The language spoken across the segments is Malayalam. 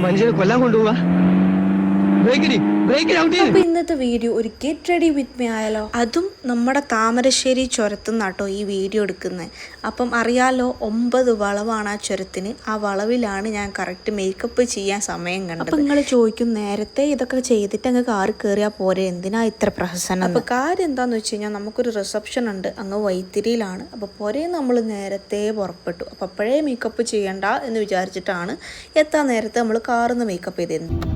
മനുഷ്യനെ കൊല്ലാൻ കൊണ്ടുപോവാ. അപ്പൊ ഇന്നത്തെ വീഡിയോ ഒരു ഗെറ്റ് റെഡി വിത്ത് മീ ആയാലോ. അതും നമ്മുടെ താമരശ്ശേരി ചുരത്തുനിന്നാട്ടോ ഈ വീഡിയോ എടുക്കുന്നത്. അപ്പം അറിയാലോ 9 വളവാണ് ആ ചുരത്തിന്. ആ വളവിലാണ് ഞാൻ കറക്റ്റ് മേക്കപ്പ് ചെയ്യാൻ സമയം കണ്ടത്. അപ്പൊ നിങ്ങൾ ചോദിക്കും, നേരത്തെ ഇതൊക്കെ ചെയ്തിട്ട് അങ്ങ് കാറ് കയറിയാൽ പോരെ, എന്തിനാ ഇത്ര പ്രഹസനം? അപ്പൊ കാര്യം എന്താന്ന് വെച്ച് കഴിഞ്ഞാൽ നമുക്കൊരു റിസപ്ഷൻ ഉണ്ട് അങ്ങ് വൈത്തിരിയിലാണ്. അപ്പൊ പോരെ നമ്മൾ നേരത്തെ പുറപ്പെട്ടു. അപ്പൊ അപ്പോഴേ മേക്കപ്പ് ചെയ്യണ്ട എന്ന് വിചാരിച്ചിട്ടാണ് എത്താൻ നേരത്തെ നമ്മൾ കാറിന്ന് മേക്കപ്പ് ചെയ്തിരുന്നത്.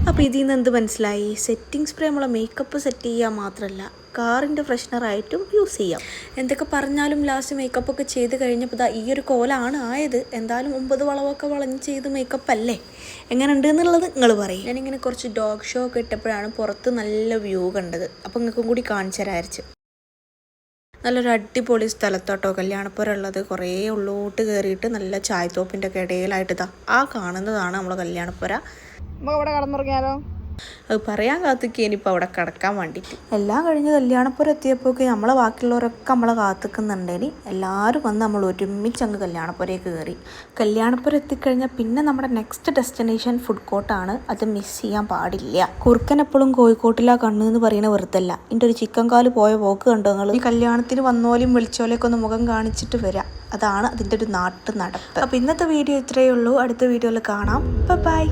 അപ്പോൾ ഇതിൽ നിന്ന് എന്ത് മനസ്സിലായി? സെറ്റിംഗ് സ്പ്രേ നമ്മളെ മേക്കപ്പ് സെറ്റ് ചെയ്യാൻ മാത്രമല്ല കാറിൻ്റെ ഫ്രഷ്നറായിട്ടും യൂസ് ചെയ്യാം. എന്തൊക്കെ പറഞ്ഞാലും ലാസ്റ്റ് മേക്കപ്പൊക്കെ ചെയ്ത് കഴിഞ്ഞപ്പോൾ ഈ ഒരു കോലാണ് ആയത്. എന്തായാലും 9 വളവൊക്കെ വളഞ്ഞ് ചെയ്ത് മേക്കപ്പ് അല്ലേ, എങ്ങനെയുണ്ട് എന്നുള്ളത് നിങ്ങൾ പറയും. ഞാനിങ്ങനെ കുറച്ച് ഡോഗ് ഷോ ഒക്കെ ഇട്ടപ്പോഴാണ് പുറത്ത് നല്ല വ്യൂ കണ്ടത്. അപ്പോൾ നിങ്ങൾക്കും കൂടി കാണിച്ചു തരായിരിച്ചു. നല്ലൊരു അടിപൊളി സ്ഥലത്തോട്ടോ കല്യാണപ്പുരം ഉള്ളത്. കുറേ ഉള്ളോട്ട് കയറിയിട്ട് നല്ല ചായത്തോപ്പിൻ്റെ ഒക്കെ ഇടയിലായിട്ട് ആ കാണുന്നതാണ് നമ്മളെ കല്യാണപ്പുര. നമുക്ക് അവിടെ കടന്നുറങ്ങിയാലോ? അത് പറയാൻ കാത്തിക്കേനിപ്പോൾ അവിടെ കിടക്കാൻ വേണ്ടിയിട്ട്. എല്ലാം കഴിഞ്ഞ് കല്യാണപ്പുരം എത്തിയപ്പോഴൊക്കെ നമ്മളെ ബാക്കിയുള്ളവരൊക്കെ നമ്മളെ കാത്തിക്കുന്നുണ്ടേനി. എല്ലാവരും വന്ന് നമ്മൾ ഒരുമിച്ച് അങ്ങ് കല്യാണപ്പുരയ്ക്ക് കയറി. കല്യാണപ്പുരം എത്തിക്കഴിഞ്ഞാൽ പിന്നെ നമ്മുടെ നെക്സ്റ്റ് ഡെസ്റ്റിനേഷൻ ഫുഡ് കോർട്ടാണ്. അത് മിസ് ചെയ്യാൻ പാടില്ല. കുറുക്കൻ എപ്പോഴും കോഴിക്കോട്ടിലാ കണ്ണ് എന്ന് പറയുന്ന വെറുതല്ല. എൻ്റെ ഒരു ചിക്കൻ കാല് പോയ പോക്ക് കണ്ടോ നിങ്ങൾ? ഈ കല്യാണത്തിന് വന്നോലെയും വിളിച്ചോലെയൊക്കെ ഒന്ന് മുഖം കാണിച്ചിട്ട് വരാം. അതാണ് അതിൻ്റെ ഒരു നാട്ടു നടപ്പ്. അപ്പോൾ ഇന്നത്തെ വീഡിയോ ഇത്രയേ ഉള്ളൂ. അടുത്ത വീഡിയോയിൽ കാണാം. ബൈ.